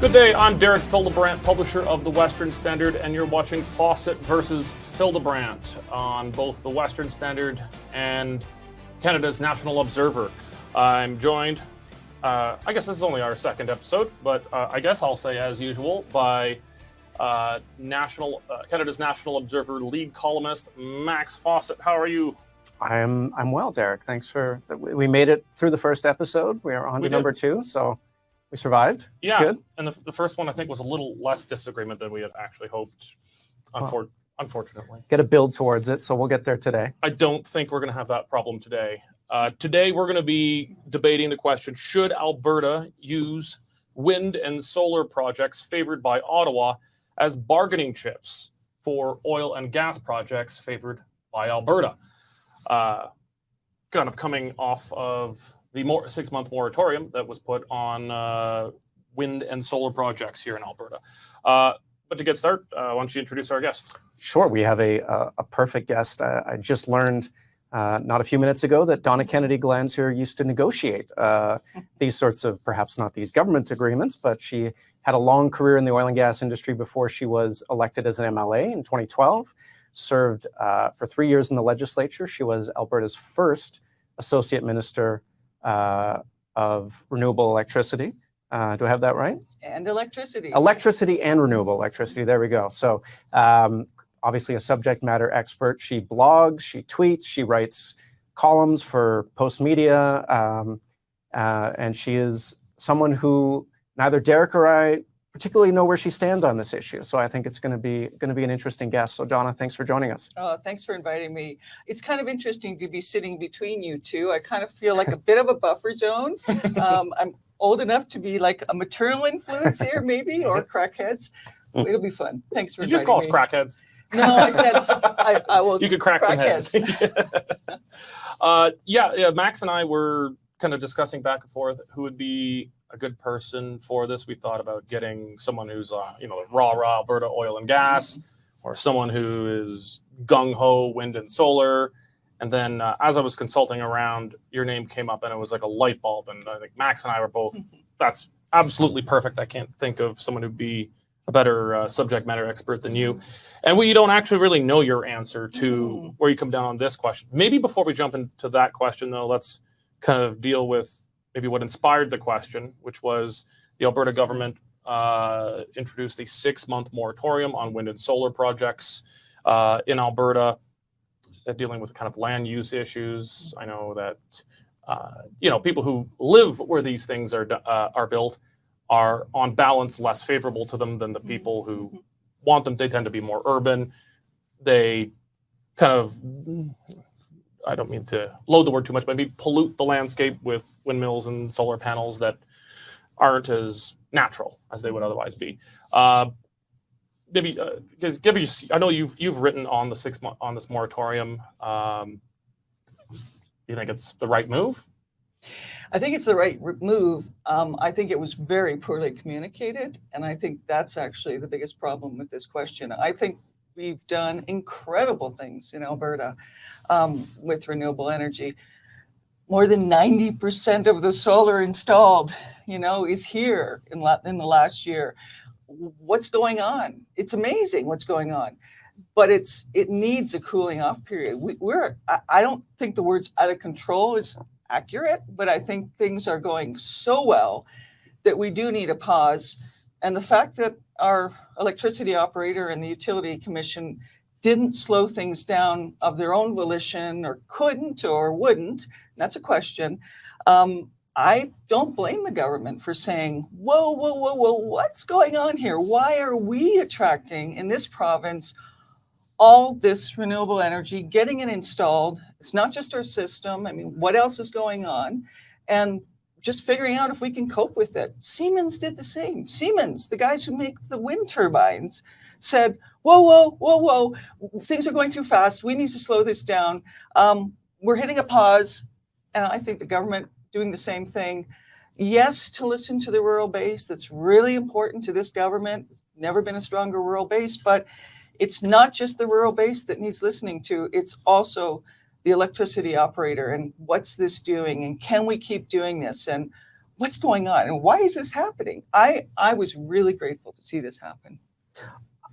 Good day, I'm Derek Fildebrandt, publisher of the Western Standard, and you're watching Fawcett versus Fildebrandt on both the Western Standard and Canada's National Observer. I'm joined, I guess this is only our second episode, but I guess I'll say as usual, by Canada's National Observer lead columnist, Max Fawcett. How are you? I'm well, Derek. Thanks for, we made it through the first episode. We are on to number 2, so we survived. It's good. And the first one I think was a little less disagreement than we had actually hoped, unfortunately. Get a build towards it, so we'll get there today. I don't think we're going to have that problem today. Today we're going to be debating the question, should Alberta use wind and solar projects favored by Ottawa as bargaining chips for oil and gas projects favored by Alberta? Kind of coming off of the 6-month moratorium that was put on wind and solar projects here in Alberta. But to get started, why don't you introduce our guest? Sure, we have a perfect guest. I just learned not a few minutes ago that Donna Kennedy-Glans here used to negotiate these sorts of, perhaps not these government agreements, but she had a long career in the oil and gas industry before she was elected as an MLA in 2012, served for 3 years in the legislature. She was Alberta's first Associate Minister of Renewable Electricity. Do I have that right? And electricity. Electricity and renewable electricity. There we go. So obviously a subject matter expert. She blogs, she tweets, she writes columns for Post Media, and she is someone who neither Derek or I particularly know where she stands on this issue. So I think it's going to be an interesting guest. So Donna, thanks for joining us. Oh, thanks for inviting me. It's kind of interesting to be sitting between you two. I kind of feel like a bit of a buffer zone. I'm old enough to be like a maternal influence here, maybe, or crackheads. It'll be fun. Thanks for inviting me. Did you just call us crackheads? No, I said I will. You could crack some heads. Yeah, Max and I were kind of discussing back and forth who would be a good person for this. We thought about getting someone who's, raw Alberta oil and gas, or someone who is gung-ho wind and solar. And then as I was consulting around, your name came up and it was like a light bulb. And I think Max and I were both, that's absolutely perfect. I can't think of someone who'd be a better subject matter expert than you. And we don't actually really know your answer to where you come down on this question. Maybe before we jump into that question, though, let's kind of deal with maybe what inspired the question, which was the Alberta government introduced the 6-month moratorium on wind and solar projects in Alberta, dealing with kind of land use issues. I know that people who live where these things are built are on balance less favorable to them than the people who want them. They tend to be more urban. They kind of, I don't mean to load the word too much, but maybe pollute the landscape with windmills and solar panels that aren't as natural as they would otherwise be. Maybe I know you've written on the 6-month on this moratorium. Do you think it's the right move? I think it's the right move. I think it was very poorly communicated, and I think that's actually the biggest problem with this question. I think we've done incredible things in Alberta with renewable energy. More than 90% of the solar installed, is here in the last year. What's going on? It's amazing what's going on, but it needs a cooling off period. I don't think the words out of control is accurate, but I think things are going so well that we do need a pause. And the fact that our electricity operator and the Utility Commission didn't slow things down of their own volition, or couldn't or wouldn't, that's a question. I don't blame the government for saying, whoa, what's going on here? Why are we attracting in this province all this renewable energy, getting it installed? It's not just our system. I mean, what else is going on? And just figuring out if we can cope with it. Siemens did the same. Siemens, the guys who make the wind turbines, said, whoa, things are going too fast. We need to slow this down. We're hitting a pause. And I think the government doing the same thing. Yes, to listen to the rural base. That's really important to this government. It's never been a stronger rural base, but it's not just the rural base that needs listening to. It's also the electricity operator, and what's this doing, and can we keep doing this, and what's going on and why is this happening? I was really grateful to see this happen.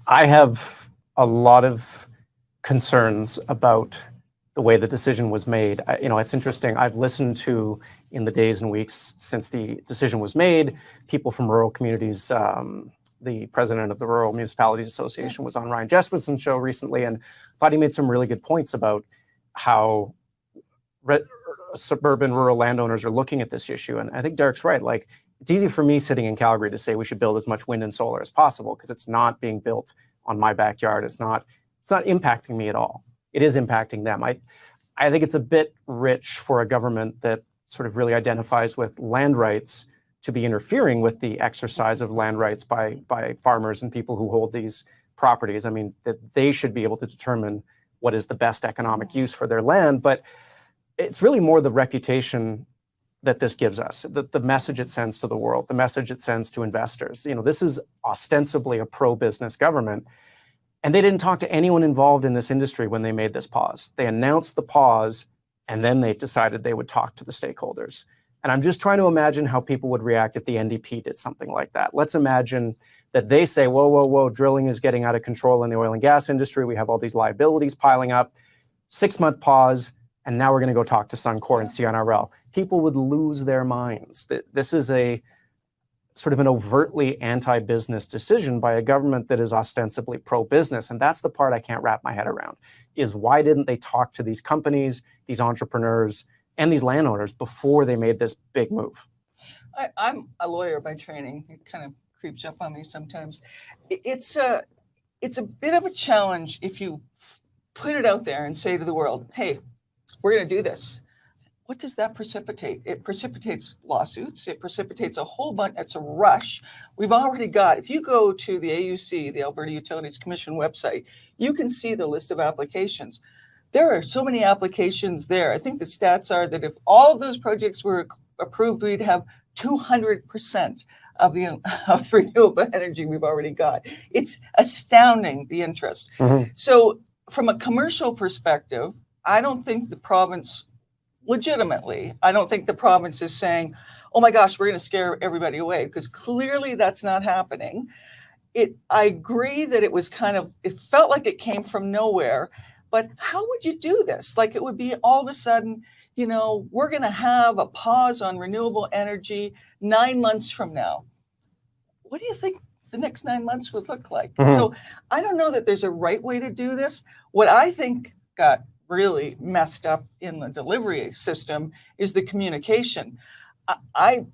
I have a lot of concerns about the way the decision was made. It's interesting. I've listened to, in the days and weeks since the decision was made, people from rural communities. The president of the Rural Municipalities Association was on Ryan Jesperson's show recently, and thought he made some really good points about how suburban rural landowners are looking at this issue. And I think Derek's right. Like, it's easy for me sitting in Calgary to say we should build as much wind and solar as possible because it's not being built on my backyard. It's not impacting me at all. It is impacting them. I think it's a bit rich for a government that sort of really identifies with land rights to be interfering with the exercise of land rights by farmers and people who hold these properties. I mean, that they should be able to determine what is the best economic use for their land, but it's really more the reputation that this gives us, the message it sends to the world, the message it sends to investors. This is ostensibly a pro-business government, and they didn't talk to anyone involved in this industry when they made this pause. They announced the pause, and then they decided they would talk to the stakeholders. And I'm just trying to imagine how people would react if the NDP did something like that. Let's imagine that they say, whoa, whoa, whoa, drilling is getting out of control in the oil and gas industry. We have all these liabilities piling up. 6-month pause, and now we're going to go talk to Suncor and CNRL. People would lose their minds. This is a sort of an overtly anti-business decision by a government that is ostensibly pro-business. And that's the part I can't wrap my head around, is why didn't they talk to these companies, these entrepreneurs, and these landowners before they made this big move? I'm a lawyer by training. It kind of creeps up on me sometimes. It's a bit of a challenge if you put it out there and say to the world, hey, we're going to do this. What does that precipitate? It precipitates lawsuits. It precipitates a whole bunch. It's a rush. We've already got, if you go to the AUC, the Alberta Utilities Commission website, you can see the list of applications. There are so many applications there. I think the stats are that if all of those projects were approved, we'd have 200% of the renewable energy we've already got. It's astounding, the interest. Mm-hmm. So from a commercial perspective, I don't think the province, legitimately, I don't think the province is saying, oh my gosh, we're going to scare everybody away, because clearly that's not happening. I agree that it felt like it came from nowhere, but how would you do this? Like, it would be all of a sudden, we're going to have a pause on renewable energy 9 months from now. What do you think the next 9 months would look like? Mm-hmm. So I don't know that there's a right way to do this. What I think got really messed up in the delivery system is the communication. I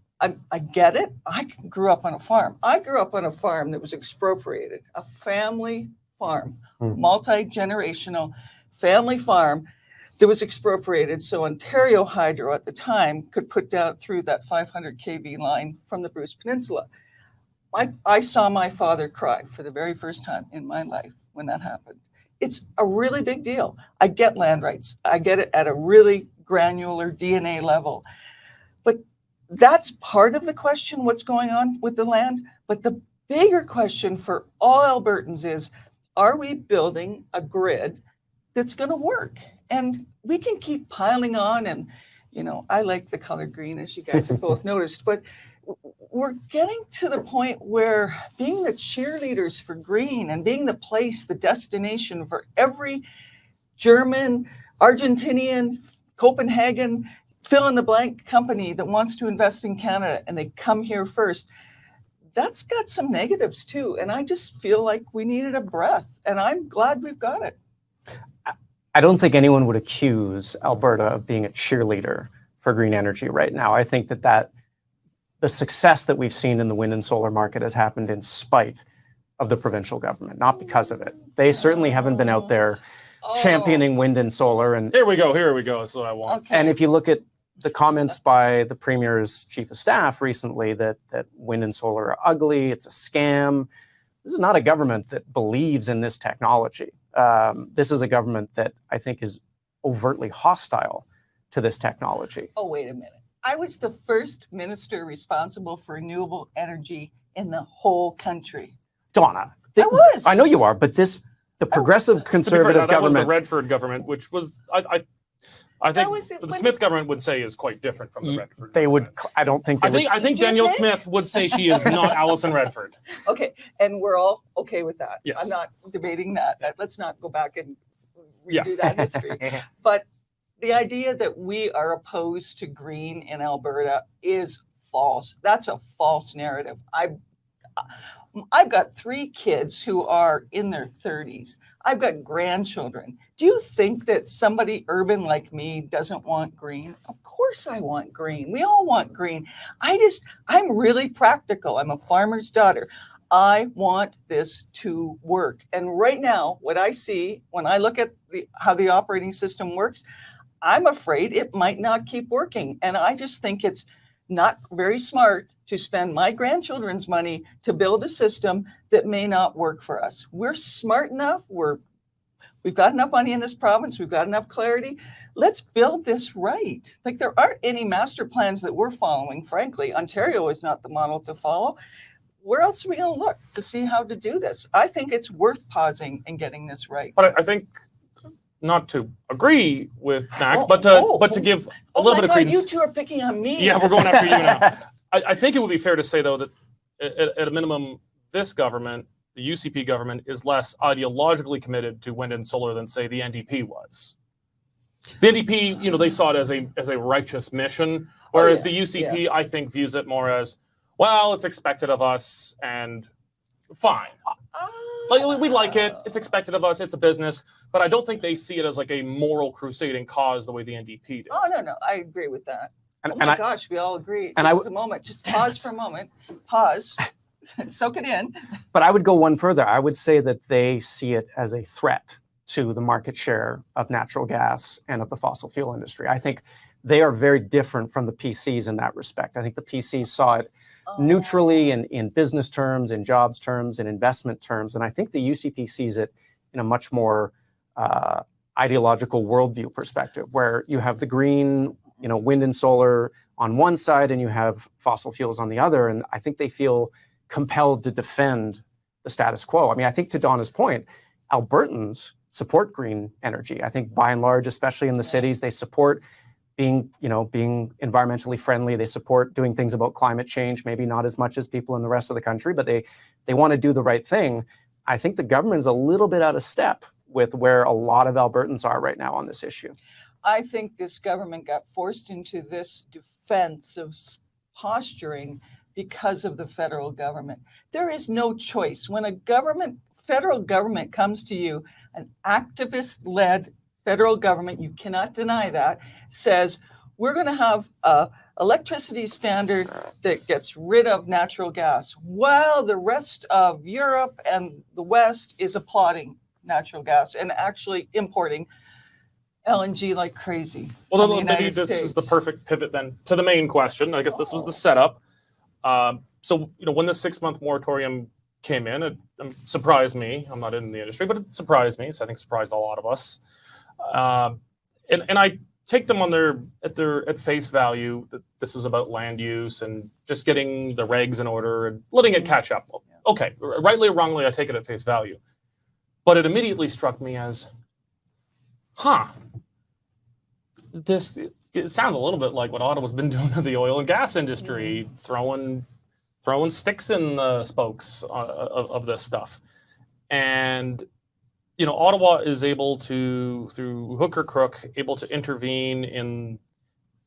get it. I grew up on a farm. I grew up on a farm that was expropriated, a family farm, multi-generational family farm that was expropriated. So Ontario Hydro at the time could put down through that 500 kV line from the Bruce Peninsula. I saw my father cry for the very first time in my life when that happened. It's a really big deal. I get land rights. I get it at a really granular DNA level. But that's part of the question, what's going on with the land. But the bigger question for all Albertans is, are we building a grid that's going to work? And we can keep piling on. And, I like the color green, as you guys have both noticed. But we're getting to the point where being the cheerleaders for green and being the place, the destination for every German, Argentinian, Copenhagen, fill in the blank company that wants to invest in Canada, and they come here first, that's got some negatives too. And I just feel like we needed a breath, and I'm glad we've got it. I don't think anyone would accuse Alberta of being a cheerleader for green energy right now. I think that the success that we've seen in the wind and solar market has happened in spite of the provincial government, not because of it. They certainly haven't been out there championing wind and solar. And Here we go. That's what I want. Okay. And if you look at the comments by the Premier's chief of staff recently that wind and solar are ugly, it's a scam. This is not a government that believes in this technology. This is a government that I think is overtly hostile to this technology. Oh, wait a minute. I was the first minister responsible for renewable energy in the whole country. Donna, I was. I know you are, but the progressive conservative that was the government. Redford government, which was I That think was it the when- Smith government would say is quite different from the Redford. They would. government. I don't think. They I think You Danielle think? Smith would say she is not Alison Redford. Okay, and we're all okay with that. Yes. I'm not debating that. Let's not go back and Yeah. redo that history. But the idea that we are opposed to green in Alberta is false. That's a false narrative. I've got 3 kids who are in their 30s. I've got grandchildren. Do you think that somebody urban like me doesn't want green? Of course I want green. We all want green. I'm really practical. I'm a farmer's daughter. I want this to work. And right now, what I see when I look at how the operating system works, I'm afraid it might not keep working. And I just think it's not very smart to spend my grandchildren's money to build a system that may not work for us. We're smart enough. We've got enough money in this province. We've got enough clarity. Let's build this right. Like, there aren't any master plans that we're following, frankly. Ontario is not the model to follow. Where else are we going to look to see how to do this? I think it's worth pausing and getting this right. But I think, not to agree with Max, Oh, but to give a little bit of credence. You two are picking on me. Yeah, we're going after you now. I think it would be fair to say, though, that at a minimum, this government, the UCP government, is less ideologically committed to wind and solar than, say, the NDP was. The NDP, they saw it as a righteous mission, whereas the UCP, I think, views it more as, well, it's expected of us, and fine. Like, we like it. It's expected of us. It's a business. But I don't think they see it as like a moral crusading cause the way the NDP did. Oh, no. I agree with that. And, Oh my gosh, we all agree. and This I is a moment. Just pause for a moment. Pause. Soak it in. But I would go one further. I would say that they see it as a threat to the market share of natural gas and of the fossil fuel industry. I think they are very different from the PCs in that respect. I think the PCs saw it neutrally in business terms, in jobs terms, in investment terms. And I think the UCP sees it in a much more ideological worldview perspective, where you have the green, wind and solar on one side, and you have fossil fuels on the other. And I think they feel compelled to defend the status quo. I mean, I think to Donna's point, Albertans support green energy. I think by and large, especially in the cities, they support being environmentally friendly. They support doing things about climate change, maybe not as much as people in the rest of the country, but they want to do the right thing. I think the government is a little bit out of step with where a lot of Albertans are right now on this issue. I think this government got forced into this defensive posturing because of the federal government. There is no choice. When a federal government comes to you, an activist-led federal government, you cannot deny that, says, we're going to have a electricity standard that gets rid of natural gas, while the rest of Europe and the West is applauding natural gas and actually importing LNG like crazy. Well, from the maybe United this is States. the perfect pivot then to the main question. I guess this was the setup. So, when the 6-month moratorium came in, it surprised me. I'm not in the industry, but it surprised me. So I think surprised a lot of us. And I take them at face value that this is about land use and just getting the regs in order and letting it catch up. Okay, rightly or wrongly, I take it at face value. But it immediately struck me as, it sounds a little bit like what Ottawa's been doing to the oil and gas industry, throwing sticks in the spokes of this stuff. And, Ottawa is able to, through hook or crook, able to intervene in,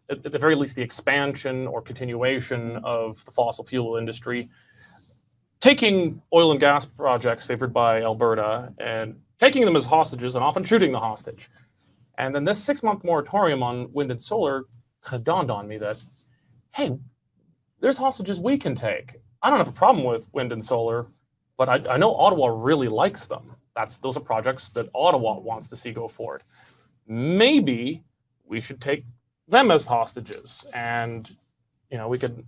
at the very least, the expansion or continuation of the fossil fuel industry, taking oil and gas projects favored by Alberta and taking them as hostages and often shooting the hostage. And then this 6-month moratorium on wind and solar kind of dawned on me that, hey, there's hostages we can take. I don't have a problem with wind and solar, but I know Ottawa really likes them. Those are projects that Ottawa wants to see go forward. Maybe we should take them as hostages, and we can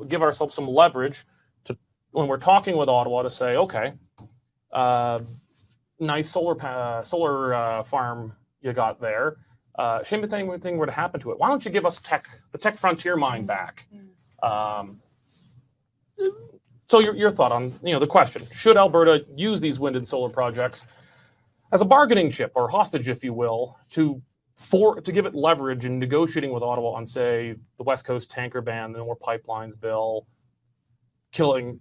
give ourselves some leverage to, when we're talking with Ottawa, to say, okay, nice solar farm you got there. Shame if anything were to happen to it. Why don't you give us the tech frontier mine back? So your thought on the question: should Alberta use these wind and solar projects as a bargaining chip or hostage, if you will, to to give it leverage in negotiating with Ottawa on, say, the West Coast tanker ban, the No More Pipelines bill,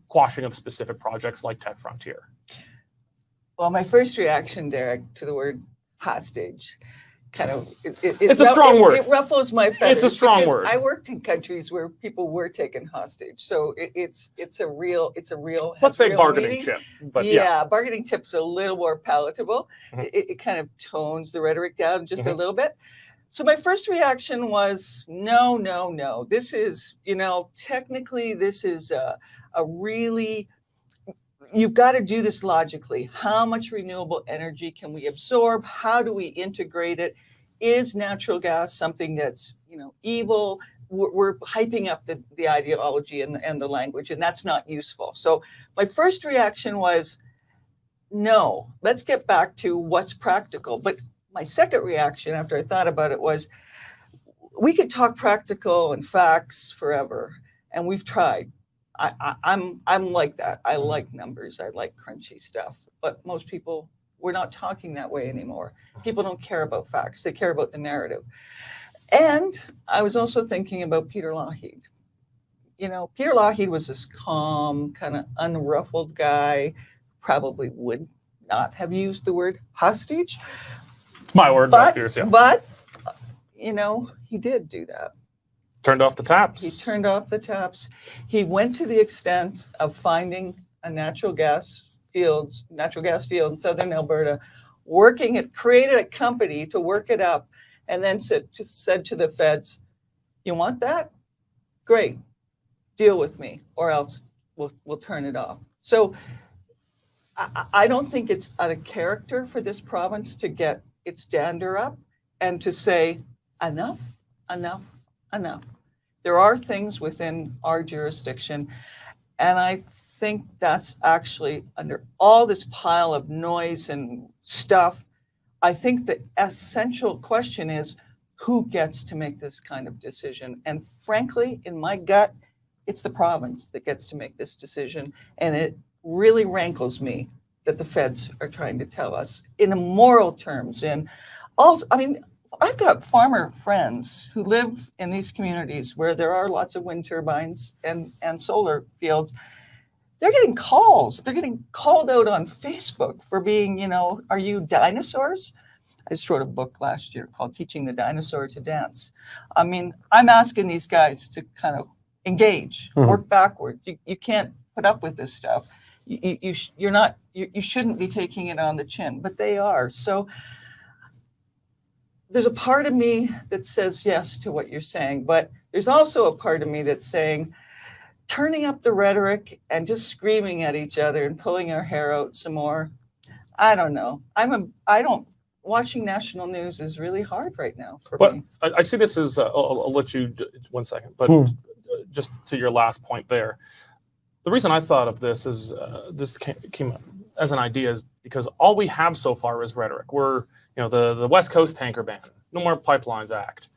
quashing of specific projects like Tech Frontier? Well, my first reaction, Derek, to the word hostage, kind of It's a strong word. It ruffles my feathers. It's a strong because word. I worked in countries where people were taken hostage, so it's a real. Let's say real bargaining meaning. chip, but Yeah, bargaining chip's a little more palatable. Mhm. It kind of tones the rhetoric down just a Mhm. little bit. So my first reaction was, no. This is, technically this is a really, you've got to do this logically. How much renewable energy can we absorb? How do we integrate it? Is natural gas something that's, evil? We're hyping up the ideology and the language, and that's not useful. So my first reaction was, no, let's get back to what's practical. But my second reaction after I thought about it was, we could talk practical and facts forever, and we've tried. I'm like that. I like numbers. I like crunchy stuff. But most people, we're not talking that way anymore. People don't care about facts. They care about the narrative. And I was also thinking about Peter Lougheed. Peter Lougheed was this calm, kind of unruffled guy, probably would not have used the word hostage. My word, not yours, yeah. But, he did do that. Turned off the taps. He turned off the taps. He went to the extent of finding a natural gas field in southern Alberta, created a company to work it up, and then said to the feds, you want that? Great, deal with me, or else we'll turn it off. So I don't think it's out of character for this province to get its dander up and to say, enough. There are things within our jurisdiction, and I think that's actually, under all this pile of noise and stuff, I think the essential question is, who gets to make this kind of decision? And frankly, in my gut, it's the province that gets to make this decision, and it really rankles me that the feds are trying to tell us in moral terms. And also, I've got farmer friends who live in these communities where there are lots of wind turbines and solar fields. They're getting calls. They're getting called out on Facebook for being, are you dinosaurs? I just wrote a book last year called Teaching the Dinosaur to Dance. I'm asking these guys to kind of engage, work backward. You can't put up with this stuff. You shouldn't be taking it on the chin, but they are. So there's a part of me that says yes to what you're saying, but there's also a part of me that's saying, turning up the rhetoric and just screaming at each other and pulling our hair out some more. I don't know. Watching national news is really hard right now for me. I see this as, I'll let you 1 second, but just to your last point there, the reason I thought of this is this came as an idea is because all we have so far is rhetoric. We're, the West Coast tanker ban, No More Pipelines Act,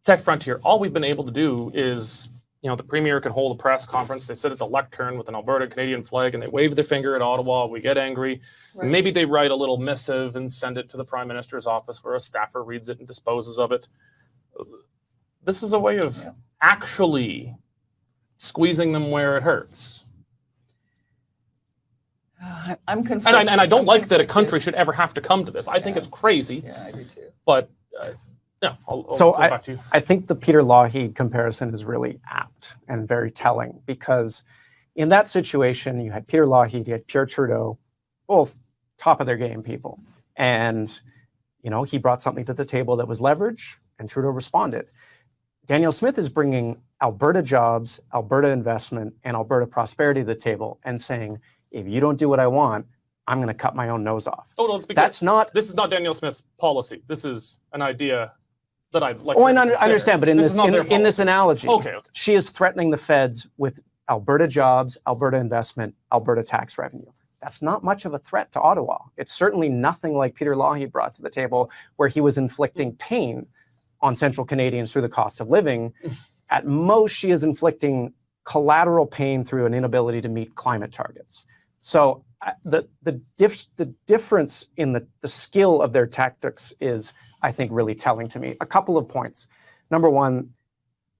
Tech Frontier. All we've been able to do is, the premier can hold a press conference. They sit at the lectern with an Alberta Canadian flag and they wave their finger at Ottawa. We get angry. Right. Maybe they write a little missive and send it to the Prime Minister's office where a staffer reads it and disposes of it. This is a way of actually squeezing them where it hurts. I'm conflicted. And I don't like that a country should ever have to come to this. I think it's crazy. Yeah, I do too. But I'll throw it back to you. I think the Peter Lougheed comparison is really apt and very telling, because in that situation, you had Peter Lougheed, you had Pierre Trudeau, both top of their game people. And, he brought something to the table that was leverage, and Trudeau responded. Danielle Smith is bringing Alberta jobs, Alberta investment, and Alberta prosperity to the table and saying, if you don't do what I want, I'm going to cut my own nose off. Oh, no, this is not Danielle Smith's policy. This is an idea that I'd like to consider. I understand, but in this analogy, okay. She is threatening the feds with Alberta jobs, Alberta investment, Alberta tax revenue. That's not much of a threat to Ottawa. It's certainly nothing like Peter Lougheed brought to the table, where he was inflicting pain on Central Canadians through the cost of living. At most, she is inflicting collateral pain through an inability to meet climate targets. So the difference in the skill of their tactics is, I think, really telling to me. A couple of points. Number one,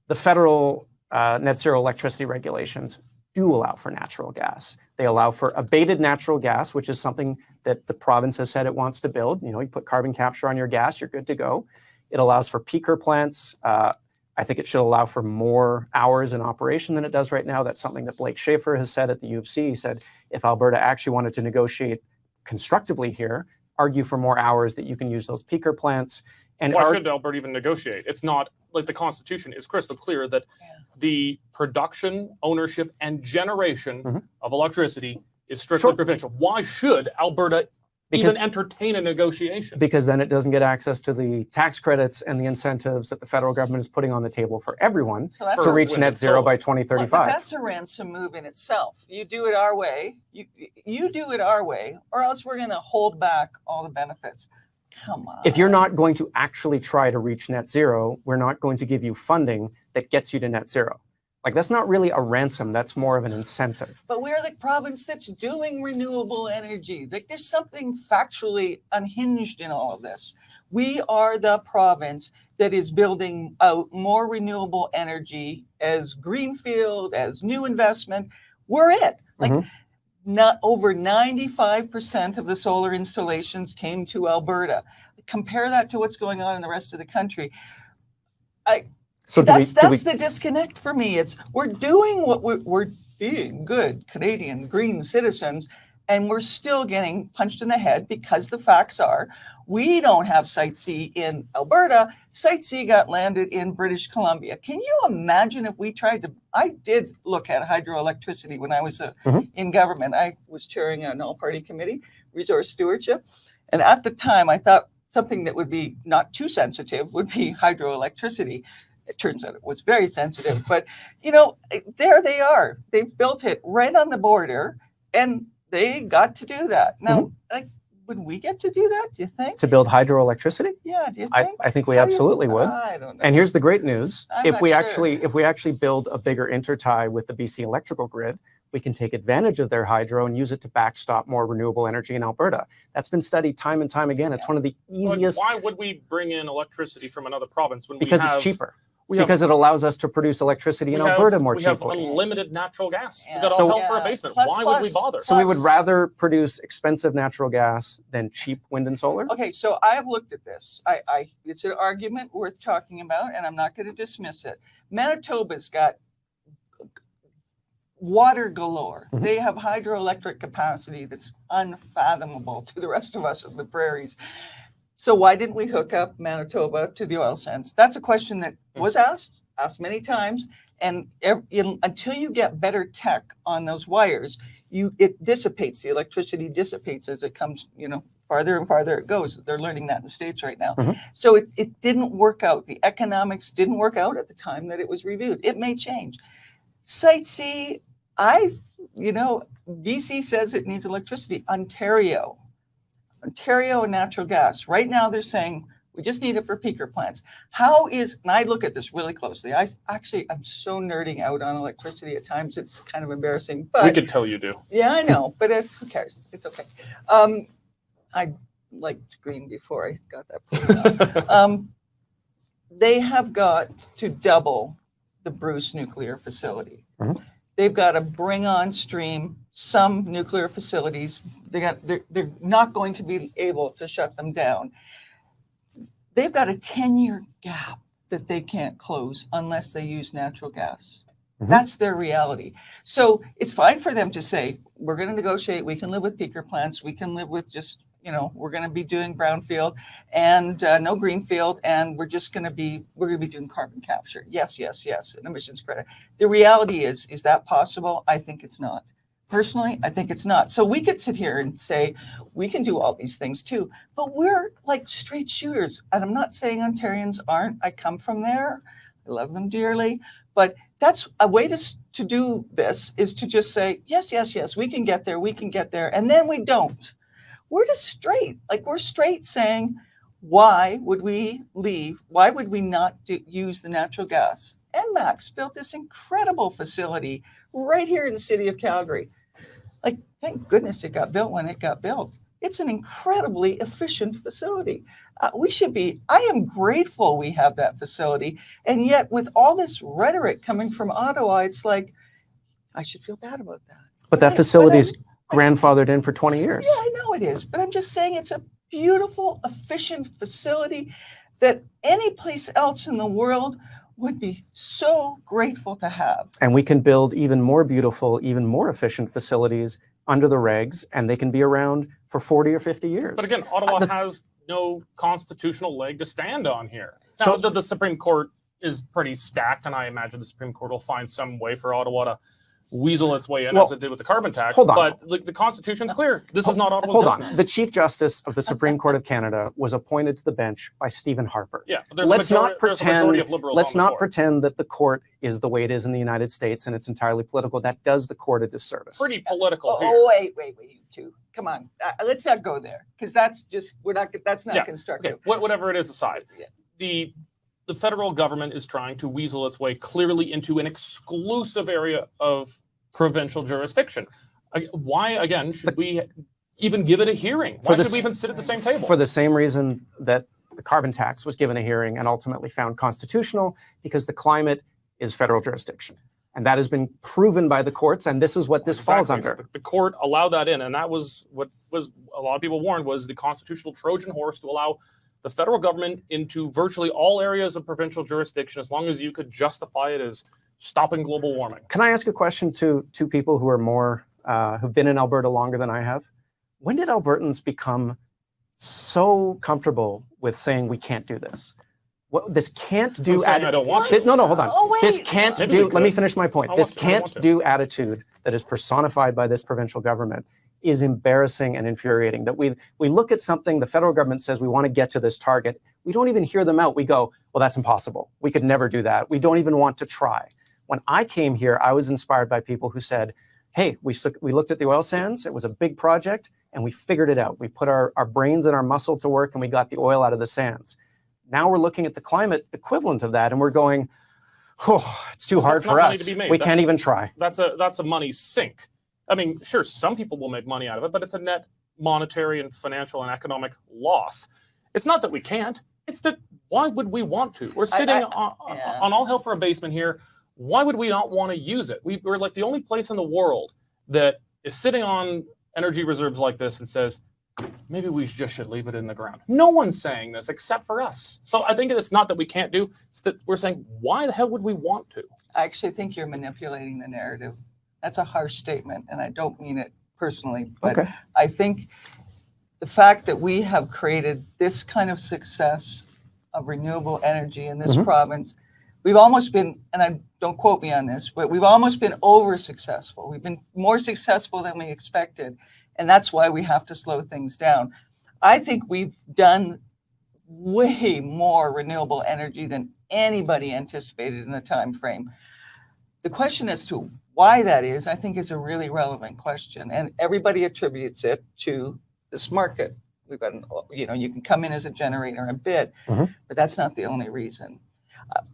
the federal net zero electricity regulations do allow for natural gas. They allow for abated natural gas, which is something that the province has said it wants to build. You know, you put carbon capture on your gas, you're good to go. It allows for peaker plants. I think it should allow for more hours in operation than it does right now. That's something that Blake Schaefer has said at the U of C. He said, if Alberta actually wanted to negotiate constructively here, argue for more hours that you can use those peaker plants. And why should Alberta even negotiate? It's not like the Constitution is crystal clear that the production, ownership, and generation of electricity is strictly provincial. Why should Alberta even entertain a negotiation? Because then it doesn't get access to the tax credits and the incentives that the federal government is putting on the table for everyone to reach net zero by 2035. But that's a ransom move in itself. You do it our way, you do it our way, or else we're going to hold back all the benefits. Come on. If you're not going to actually try to reach net zero, we're not going to give you funding that gets you to net zero. Like, that's not really a ransom, that's more of an incentive. But we're the province that's doing renewable energy. Like, there's something factually unhinged in all of this. We are the province that is building out more renewable energy as greenfield, as new investment. We're it. Like, not over 95% of the solar installations came to Alberta. Compare that to what's going on in the rest of the country. So that's the disconnect for me. It's we're doing what we're being good Canadian green citizens, and we're still getting punched in the head because the facts are we don't have Site C in Alberta. Site C got landed in British Columbia. Can you imagine if we tried to? I did look at hydroelectricity when I was in government. I was chairing an all-party committee, resource stewardship, and at the time I thought something that would be not too sensitive would be hydroelectricity. It turns out it was very sensitive, but you know, there they are. They've built it right on the border, and they got to do that. Now, like, would we get to do that? Do you think? To build hydroelectricity? Yeah. Do you think? I think we absolutely would. I don't know. And here's the great news: if we sure. actually build a bigger intertie with the BC electrical grid, we can take advantage of their hydro and use it to backstop more renewable energy in Alberta. That's been studied time and time again. It's one of the easiest. Why would we bring in electricity from another province when because it's cheaper? Because it allows us to produce electricity in Alberta more cheaply. We have unlimited natural gas. Yeah. We've got all hell for a basement. Why would we bother? So we would rather produce expensive natural gas than cheap wind and solar? Okay, so I have looked at this. It's an argument worth talking about, and I'm not going to dismiss it. Manitoba's got water galore. They have hydroelectric capacity that's unfathomable to the rest of us in the prairies. So why didn't we hook up Manitoba to the oil sands? That's a question that was asked many times. And until you get better tech on those wires, it dissipates. The electricity dissipates as it comes, farther and farther it goes. They're learning that in the States right now. So it didn't work out. The economics didn't work out at the time that it was reviewed. It may change. Site C, BC says it needs electricity. Ontario and natural gas. Right now they're saying we just need it for peaker plants. And I look at this really closely. I'm so nerding out on electricity at times. It's kind of embarrassing. But we could tell you do. Yeah, I know, but who cares? It's okay. I liked green before I got that. They have got to double the Bruce nuclear facility. They've got to bring on stream some nuclear facilities. They're not going to be able to shut them down. They've got a 10-year gap that they can't close unless they use natural gas. That's their reality. So it's fine for them to say, we're going to negotiate. We can live with peaker plants. We can live with just, we're going to be doing brownfield and no greenfield. And we're going to be doing carbon capture. Yes, and emissions credit. The reality is that possible? I think it's not. Personally, I think it's not. So we could sit here and say, we can do all these things too, but we're like straight shooters. And I'm not saying Ontarians aren't. I come from there. I love them dearly. But that's a way to do this is to just say, yes, we can get there. And then we don't. We're just straight. We're straight saying, why would we leave? Why would we not use the natural gas? NMAX built this incredible facility right here in the city of Calgary. Thank goodness it got built when it got built. It's an incredibly efficient facility. I am grateful we have that facility. And yet with all this rhetoric coming from Ottawa, it's like, I should feel bad about that. But that facility is grandfathered in for 20 years. Yeah, I know it is. But I'm just saying it's a beautiful, efficient facility that any place else in the world would be so grateful to have. And we can build even more beautiful, even more efficient facilities under the regs, and they can be around for 40 or 50 years. But again, Ottawa has no constitutional leg to stand on here. Now, the Supreme Court is pretty stacked, and I imagine the Supreme Court will find some way for Ottawa to weasel its way in, as it did with the carbon tax. Hold on. But the Constitution's clear. This is not Ottawa's Hold business. on. The Chief Justice of the Supreme Court of Canada was appointed to the bench by Stephen Harper. Yeah, but there's Let's a not majority of liberals let's on the not court. pretend that the court is the way it is in the United States and it's entirely political. That does the court a disservice. Pretty political here. Oh, wait, you two. Come on. Let's not go there, because that's just, that's not constructive. Okay, whatever it is aside. Yeah. The federal government is trying to weasel its way clearly into an exclusive area of provincial jurisdiction. Why, again, should we even give it a hearing? Why should we even sit at the same table? For the same reason that the carbon tax was given a hearing and ultimately found constitutional, because the climate is federal jurisdiction. And that has been proven by the courts, and this is what this falls under. The court allowed that in, and that was what was a lot of people warned was the constitutional Trojan horse to allow the federal government into virtually all areas of provincial jurisdiction, as long as you could justify it as stopping global warming. Can I ask a question to two people who are more, who've been in Alberta longer than I have? When did Albertans become so comfortable with saying we can't do this? Well, this can't do. I don't want it. No, hold on. Oh, wait. This can't do. Let me finish my point. This I can't want to. do attitude that is personified by this provincial government is embarrassing and infuriating. That we look at something, the federal government says we want to get to this target. We don't even hear them out. We go, well, that's impossible. We could never do that. We don't even want to try. When I came here, I was inspired by people who said, hey, we looked at the oil sands. It was a big project, and we figured it out. We put our brains and our muscle to work, and we got the oil out of the sands. Now we're looking at the climate equivalent of that, and we're going, oh, it's too hard for us. We can't even try. That's a money sink. I mean, sure, some people will make money out of it, but it's a net monetary and financial and economic loss. It's not that we can't. It's that why would we want to? We're sitting on all hell for a basement here. Why would we not want to use it? We're like the only place in the world that is sitting on energy reserves like this and says, maybe we just should leave it in the ground. No one's saying this except for us. So I think it's not that we can't do, it's that we're saying, why the hell would we want to? I actually think you're manipulating the narrative. That's a harsh statement, and I don't mean it personally, but Okay. I think the fact that we have created this kind of success of renewable energy in this province, we've almost been, and don't quote me on this, but we've almost been over successful. We've been more successful than we expected, and that's why we have to slow things down. I think we've done way more renewable energy than anybody anticipated in the time frame. The question as to why that is, I think, is a really relevant question, and everybody attributes it to this market. We've got, you can come in as a generator and bid, but that's not the only reason.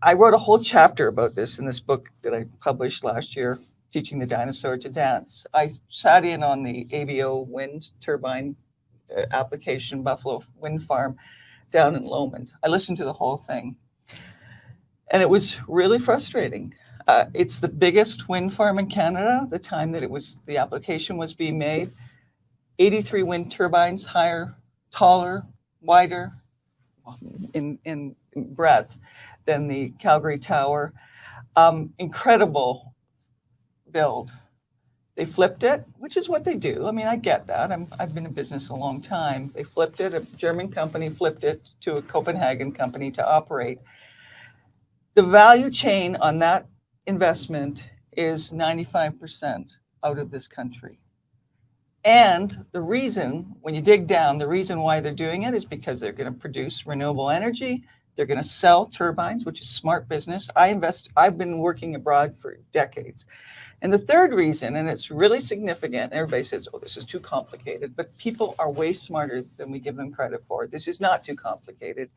I wrote a whole chapter about this in this book that I published last year, Teaching the Dinosaur to Dance. I sat in on the AVO wind turbine application, Buffalo Wind Farm down in Lomond. I listened to the whole thing, and it was really frustrating. It's the biggest wind farm in Canada. The time that the application was being made, 83 wind turbines, higher, taller, wider in breadth than the Calgary Tower. Incredible build. They flipped it, which is what they do. I mean, I get that. I've been in business a long time. They flipped it. A German company flipped it to a Copenhagen company to operate. The value chain on that investment is 95% out of this country. And the reason, when you dig down, the reason why they're doing it is because they're going to produce renewable energy. They're going to sell turbines, which is smart business. I've been working abroad for decades. And the third reason, and it's really significant, everybody says, oh, this is too complicated, but people are way smarter than we give them credit for. This is not too complicated.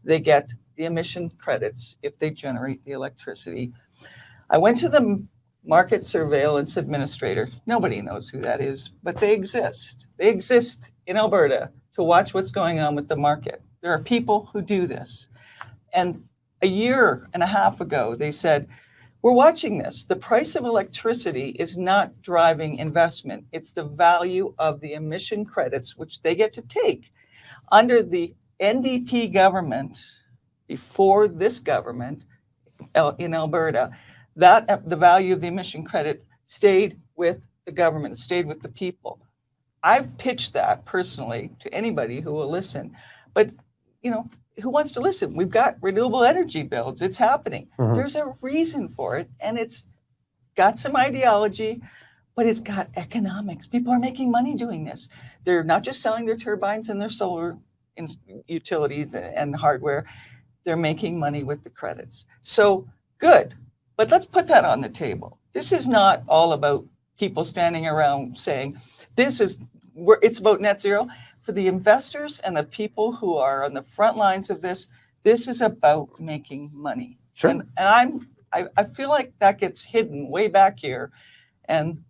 They get the emission credits if they generate the electricity. I went to the market surveillance administrator. Nobody knows who that is, but they exist. They exist in Alberta to watch what's going on with the market. There are people who do this. And a year and a half ago, they said, we're watching this. The price of electricity is not driving investment. It's the value of the emission credits, which they get to take. Under the NDP government, before this government in Alberta, that the value of the emission credit stayed with the government, it stayed with the people. I've pitched that personally to anybody who will listen, but who wants to listen? We've got renewable energy builds. It's happening. Mhm. There's a reason for it, and it's got some ideology, but it's got economics. People are making money doing this. They're not just selling their turbines and their solar utilities and hardware. They're making money with the credits. So good, but let's put that on the table. This is not all about people standing around saying, it's about net zero. For the investors and the people who are on the front lines of this is about making money. Sure. And I feel like that gets hidden way back here. And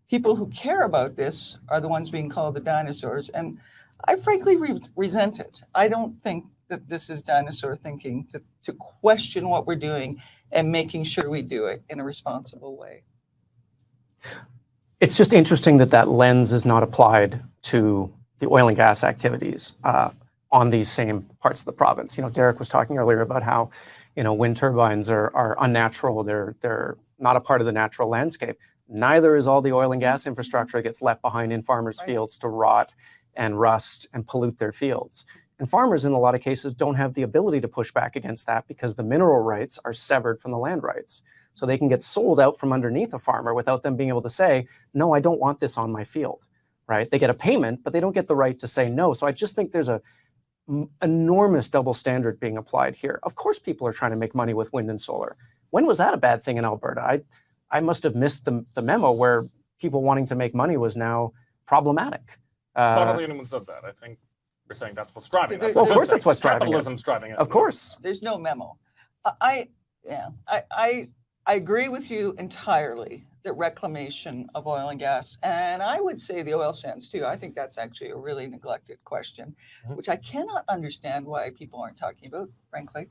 people who care about this are the ones being called the dinosaurs. And I frankly resent it. I don't think that this is dinosaur thinking to question what we're doing and making sure we do it in a responsible way. It's just interesting that lens is not applied to the oil and gas activities on these same parts of the province. Derek was talking earlier about how, wind turbines are unnatural. They're not a part of the natural landscape. Neither is all the oil and gas infrastructure that gets left behind in farmers' fields to rot and rust and pollute their fields. And farmers, in a lot of cases, don't have the ability to push back against that because the mineral rights are severed from the land rights. So they can get sold out from underneath a farmer without them being able to say, no, I don't want this on my field. Right? They get a payment, but they don't get the right to say no. So I just think there's a enormous double standard being applied here. Of course, people are trying to make money with wind and solar. When was that a bad thing in Alberta? I must have missed the memo where people wanting to make money was now problematic. Not only anyone said that. I think you're saying that's what's driving it. Well, of course, that's what's driving it. Capitalism's driving it. Of course. There's no memo. I agree with you entirely that reclamation of oil and gas, and I would say the oil sands too. I think that's actually a really neglected question, which I cannot understand why people aren't talking about, frankly.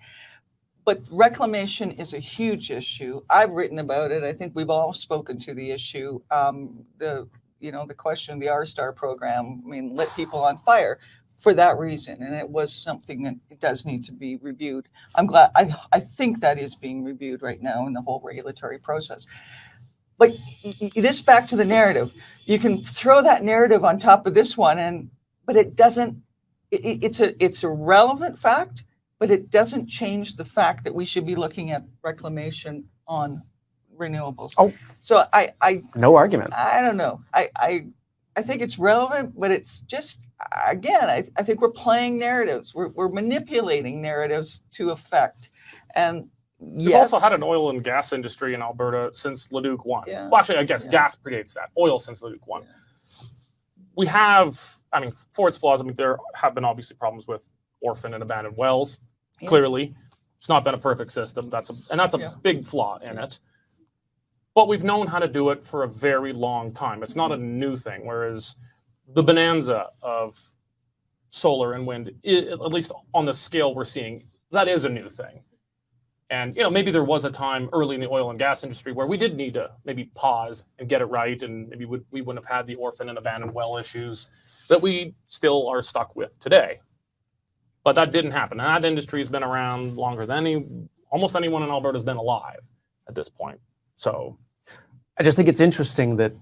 But reclamation is a huge issue. I've written about it. I think we've all spoken to the issue. The question, the R-Star program, lit people on fire for that reason. And it was something that it does need to be reviewed. I'm glad, I think that is being reviewed right now in the whole regulatory process. But this back to the narrative, you can throw that narrative on top of this one, but it doesn't, it's a relevant fact, but it doesn't change the fact that we should be looking at reclamation on renewables. Oh, so I no argument. I don't know. I think it's relevant, but it's just, again, I think we're playing narratives. We're manipulating narratives to effect. And We've also had an oil and gas industry in Alberta since Leduc 1. Yeah. Well, actually, I guess gas predates that. Oil since Leduc 1. Yeah. We have, for its flaws, there have been obviously problems with orphan and abandoned wells. Yeah. Clearly, it's not been a perfect system. That's a big flaw in it. But we've known how to do it for a very long time. It's not a new thing. Whereas the bonanza of solar and wind, at least on the scale we're seeing, that is a new thing. And maybe there was a time early in the oil and gas industry where we did need to maybe pause and get it right, and maybe we wouldn't have had the orphan and abandoned well issues that we still are stuck with today. But that didn't happen. And that industry has been around longer than almost anyone in Alberta has been alive at this point. So I just think it's interesting that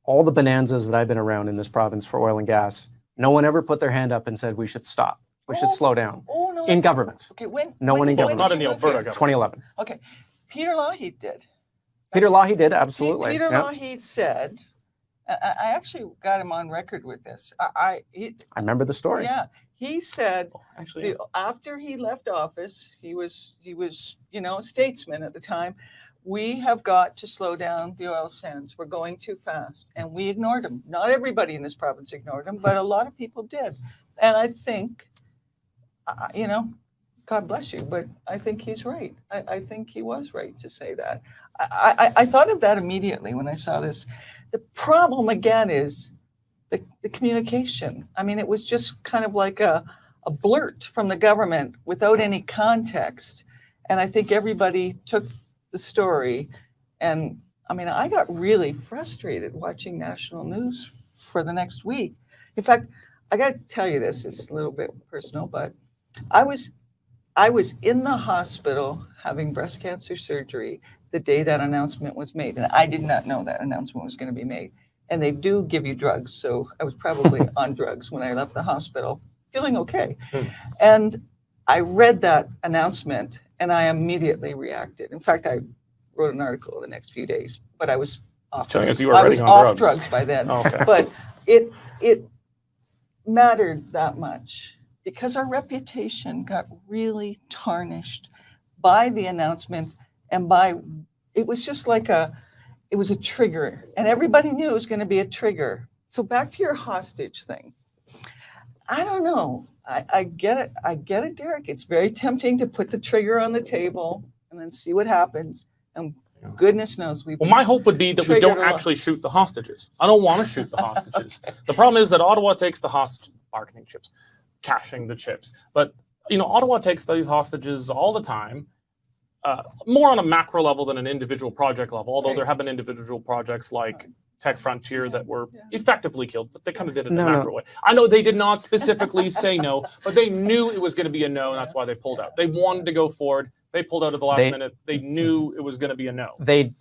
all the bonanzas that I've been around in this province for oil and gas, no one ever put their hand up and said we should stop. We should slow down. Oh, no, in government. Okay, when? No one in government. Not in the Alberta government. 2011. Okay, Peter Lougheed did. Peter Lougheed did, absolutely. Peter Yeah. Lougheed said, I actually got him on record with this. I remember the story. Yeah, he said actually, after he left office, he was a statesman at the time. We have got to slow down the oil sands. We're going too fast, and we ignored him. Not everybody in this province ignored him, but a lot of people did. And I think, God bless you, but I think he's right. I think he was right to say that. I thought of that immediately when I saw this. The problem again is the communication. I mean, it was just kind of like a blurt from the government without any context. And I think everybody took the story. And I mean, I got really frustrated watching national news for the next week. In fact, I got to tell you this, it's a little bit personal, but I was in the hospital having breast cancer surgery the day that announcement was made. And I did not know that announcement was going to be made. And they do give you drugs. So I was probably on drugs when I left the hospital, feeling okay. And I read that announcement and I immediately reacted. In fact, I wrote an article the next few days, but I was off. Showing us you were I was already on off drugs. drugs by then. Oh, okay. But it mattered that much because our reputation got really tarnished by the announcement and by, it was just like it was a trigger and everybody knew it was going to be a trigger. So back to your hostage thing. I don't know. I get it. I get it, Derek. It's very tempting to put the trigger on the table and then see what happens. And goodness knows Well, my hope would be that we don't actually shoot the hostages. I don't want to shoot the hostages. Okay. The problem is that Ottawa takes the hostage bargaining chips, cashing the chips. But, you know, Ottawa takes these hostages all the time, more on a macro level than an individual project level, although there have been individual projects like Tech Frontier that were effectively killed, but they kind of did it in a macro way. I know they did not specifically say no, but they knew it was going to be a no, and that's why they pulled out. They wanted to go forward. They pulled out at the last minute. They knew it was going to be a no. They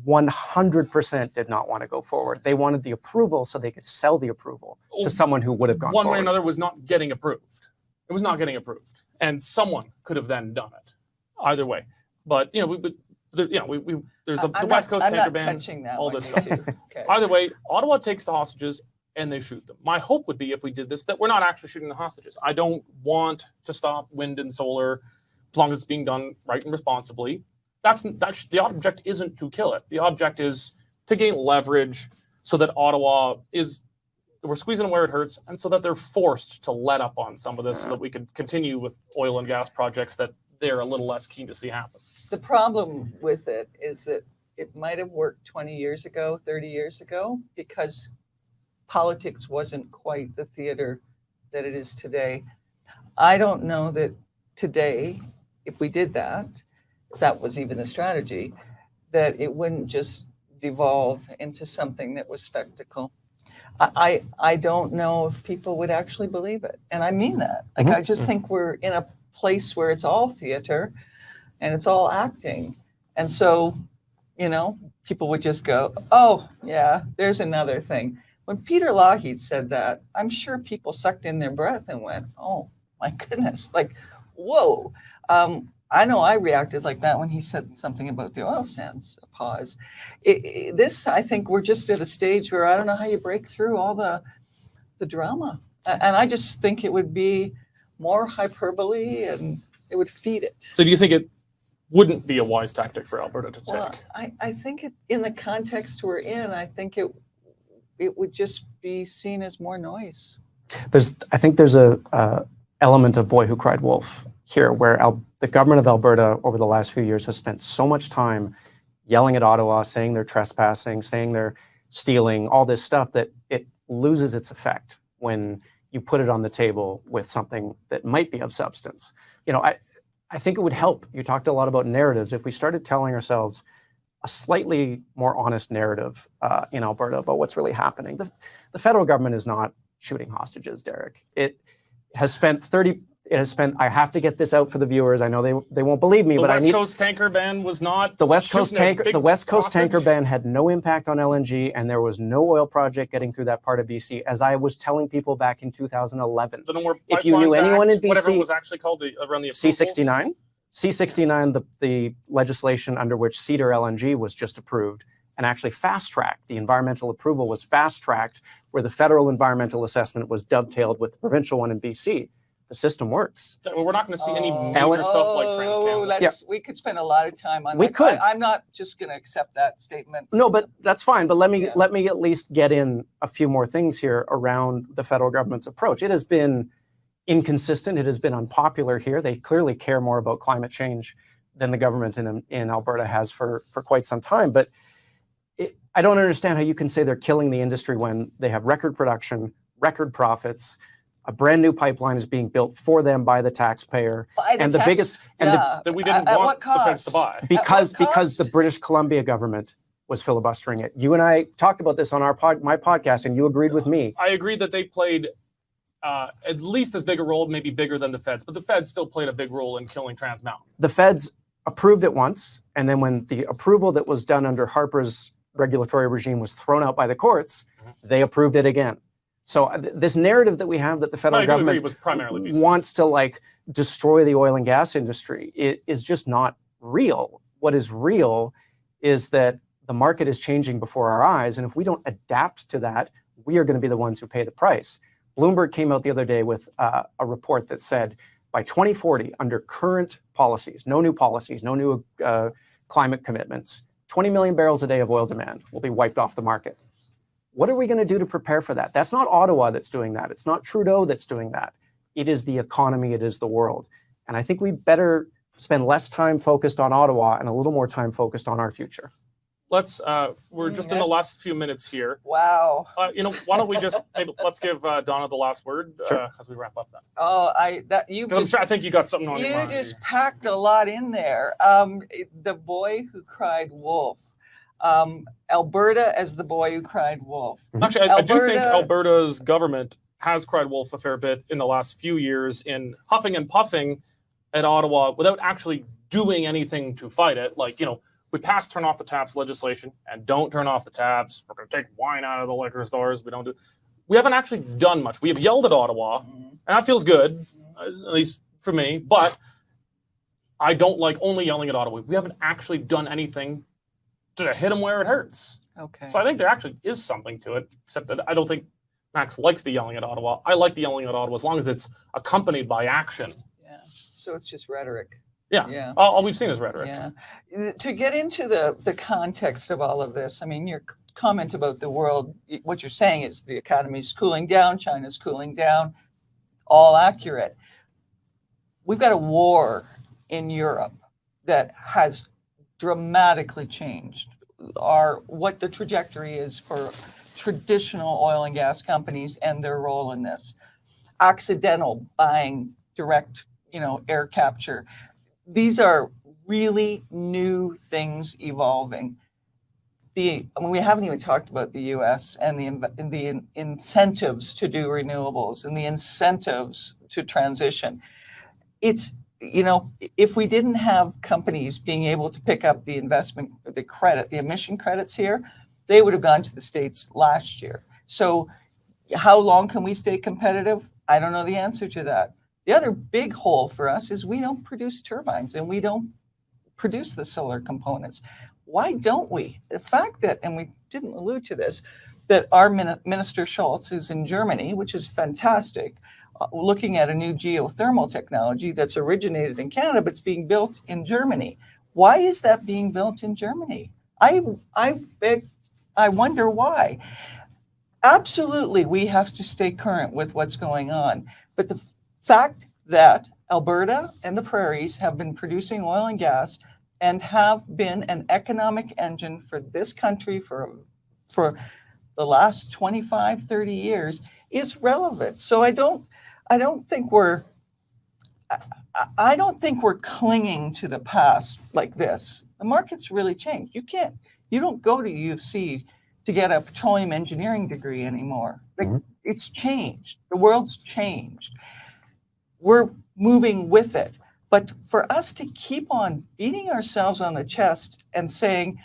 100% did not want to go forward. They wanted the approval so they could sell the approval to someone who would have gone one forward. way or another was not getting approved. It was not getting approved, and someone could have then done it. Either way, but you know, there's the West Coast tanker ban, all this stuff. Okay. Either way, Ottawa takes the hostages and they shoot them. My hope would be if we did this that we're not actually shooting the hostages. I don't want to stop wind and solar as long as it's being done right and responsibly. The object isn't to kill it. The object is to gain leverage so that Ottawa we're squeezing them where it hurts, and so that they're forced to let up on some of this so that we could continue with oil and gas projects that they're a little less keen to see happen. The problem with it is that it might have worked 20 years ago, 30 years ago, because politics wasn't quite the theater that it is today. I don't know that today, if we did that, if that was even the strategy, that it wouldn't just devolve into something that was spectacle. I don't know if people would actually believe it. And I mean that. Like, I just think we're in a place where it's all theater and it's all acting. And so, you know, people would just go, oh, yeah, there's another thing. When Peter Lougheed said that, I'm sure people sucked in their breath and went, oh, my goodness, like, whoa. I know I reacted like that when he said something about the oil sands pause. This, I think we're just at a stage where I don't know how you break through all the drama. And I just think it would be more hyperbole and it would feed it. So do you think it wouldn't be a wise tactic for Alberta to take? Well, I think it, in the context we're in, I think it would just be seen as more noise. I think there's a element of Boy Who Cried Wolf here, where the government of Alberta over the last few years has spent so much time yelling at Ottawa, saying they're trespassing, saying they're stealing, all this stuff, that it loses its effect when you put it on the table with something that might be of substance. You know, I think it would help. You talked a lot about narratives. If we started telling ourselves a slightly more honest narrative in Alberta about what's really happening. The federal government is not shooting hostages, Derek. It has spent, I have to get this out for the viewers. I know they won't believe me, but I need. The West Coast tanker ban was not. The West Coast tanker ban had no impact on LNG, and there was no oil project getting through that part of BC, as I was telling people back in 2011. If you knew anyone in BC, whatever it was actually called around the C-69. C-69, the legislation under which Cedar LNG was just approved and actually fast-tracked. The environmental approval was fast-tracked, where the federal environmental assessment was dovetailed with the provincial one in BC. The system works. We're not going to see any major stuff like TransCanada. We could spend a lot of time on that. We could. I'm not just going to accept that statement. No, but that's fine. But let me at least get in a few more things here around the federal government's approach. It has been inconsistent. It has been unpopular here. They clearly care more about climate change than the government in Alberta has for quite some time. But I don't understand how you can say they're killing the industry when they have record production, record profits. A brand new pipeline is being built for them by the taxpayer, and the biggest that we didn't want the feds to buy because the British Columbia government was filibustering it. You and I talked about this on my podcast, and you agreed with me. I agreed that they played at least as big a role, maybe bigger than the feds, but the feds still played a big role in killing Trans Mountain. The feds approved it once, and then when the approval that was done under Harper's regulatory regime was thrown out by the courts, they approved it again. So this narrative that we have that the federal government was primarily wants to like destroy the oil and gas industry, it is just not real. What is real is that the market is changing before our eyes, and if we don't adapt to that, we are going to be the ones who pay the price. Bloomberg came out the other day with a report that said by 2040, under current policies, no new climate commitments, 20 million barrels a day of oil demand will be wiped off the market. What are we going to do to prepare for that? That's not Ottawa that's doing that. It's not Trudeau that's doing that. It is the economy. It is the world. And I think we better spend less time focused on Ottawa and a little more time focused on our future. We're just in the last few minutes here. Wow. Why don't we just let's give Donna the last word as we wrap up then. I think you got something on your mind. You just packed a lot in there. The boy who cried wolf. Alberta as the boy who cried wolf. Actually, I do think Alberta's government has cried wolf a fair bit in the last few years in huffing and puffing at Ottawa without actually doing anything to fight it. Like, we passed turn off the taps legislation and don't turn off the taps. We're going to take wine out of the liquor stores. We haven't actually done much. We have yelled at Ottawa, and that feels good, at least for me. But I don't like only yelling at Ottawa. We haven't actually done anything to hit them where it hurts. Okay. So I think there actually is something to it, except that I don't think Max likes the yelling at Ottawa. I like the yelling at Ottawa as long as it's accompanied by action. Yeah. So it's just rhetoric. Yeah. All we've seen is rhetoric. Yeah. To get into the context of all of this, I mean, your comment about the world, what you're saying is the economy's cooling down, China's cooling down, all accurate. We've got a war in Europe that has dramatically changed what the trajectory is for traditional oil and gas companies and their role in this. Accidental buying, direct, air capture. These are really new things evolving. We haven't even talked about the U.S. and the incentives to do renewables and the incentives to transition. It's, if we didn't have companies being able to pick up the the emission credits here, they would have gone to the States last year. So how long can we stay competitive? I don't know the answer to that. The other big hole for us is we don't produce turbines and we don't produce the solar components. Why don't we? The fact that, and we didn't allude to this, that our Minister Schultz is in Germany, which is fantastic, looking at a new geothermal technology that's originated in Canada, but it's being built in Germany. Why is that being built in Germany? I wonder why. Absolutely, we have to stay current with what's going on. But the fact that Alberta and the prairies have been producing oil and gas and have been an economic engine for this country for the last 25, 30 years is relevant. So I don't think we're clinging to the past like this. The market's really changed. You don't go to U of C to get a petroleum engineering degree anymore. It's changed. The world's changed. We're moving with it. But for us to keep on beating ourselves on the chest and saying,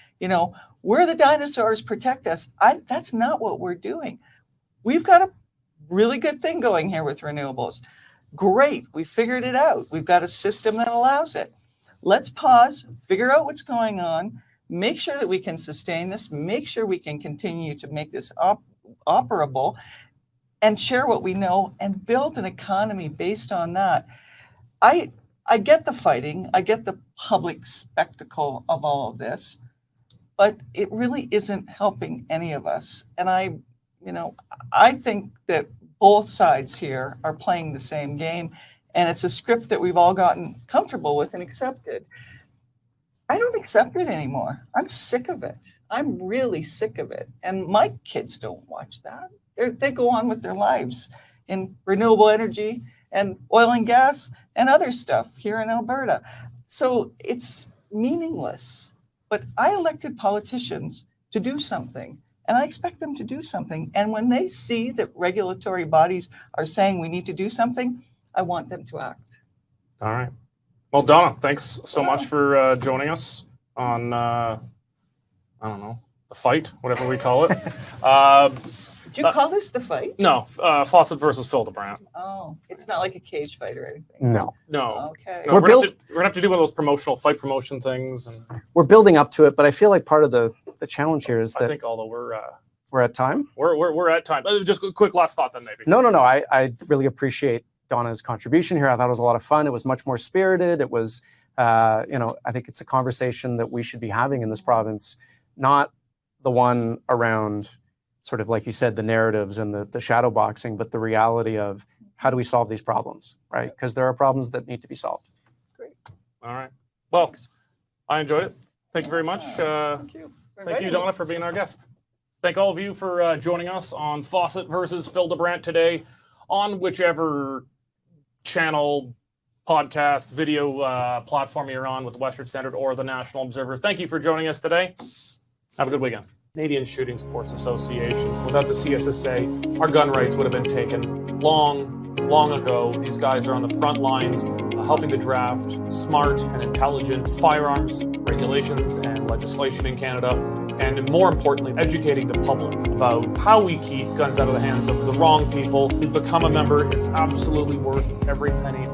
we're the dinosaurs, protect us, that's not what we're doing. We've got a really good thing going here with renewables. Great, we figured it out. We've got a system that allows it. Let's pause, figure out what's going on, make sure that we can sustain this, make sure we can continue to make this operable, and share what we know and build an economy based on that. I get the fighting, I get the public spectacle of all of this, but it really isn't helping any of us. And I think that both sides here are playing the same game, and it's a script that we've all gotten comfortable with and accepted. I don't accept it anymore. I'm sick of it. I'm really sick of it. And my kids don't watch that. They go on with their lives in renewable energy and oil and gas and other stuff here in Alberta. So it's meaningless. But I elected politicians to do something, and I expect them to do something. And when they see that regulatory bodies are saying we need to do something, I want them to act. All right. Well, Donna, thanks so much for joining us on, I don't know, the fight, whatever we call it. Did you call this the fight? No, Fawcett versus Fildebrandt. Oh, it's not like a cage fight or anything. No. Okay. No, we're gonna have to do one of those promotional fight promotion things, and We're building up to it, but I feel like part of the challenge here is I that think although we're at time. we're at time. Just a quick last thought then, maybe. No. I really appreciate Donna's contribution here. I thought it was a lot of fun. It was much more spirited. It was, I think it's a conversation that we should be having in this province, not the one around sort of, like you said, the narratives and the shadow boxing, but the reality of how do we solve these problems, right? Because there are problems that need to be solved. Great. All right. Well, I enjoyed it. Thank you very much. Thank you. Thank you, Donna, for being our guest. Thank all of you for joining us on Fawcett versus Fildebrandt today on whichever channel, podcast, video platform you're on with the Western Standard or the National Observer. Thank you for joining us today. Have a good weekend. Canadian Shooting Sports Association. Without the CSSA, our gun rights would have been taken long ago. These guys are on the front lines helping to draft smart and intelligent firearms regulations and legislation in Canada, and more importantly, educating the public about how we keep guns out of the hands of the wrong people. To become a member, it's absolutely worth every penny.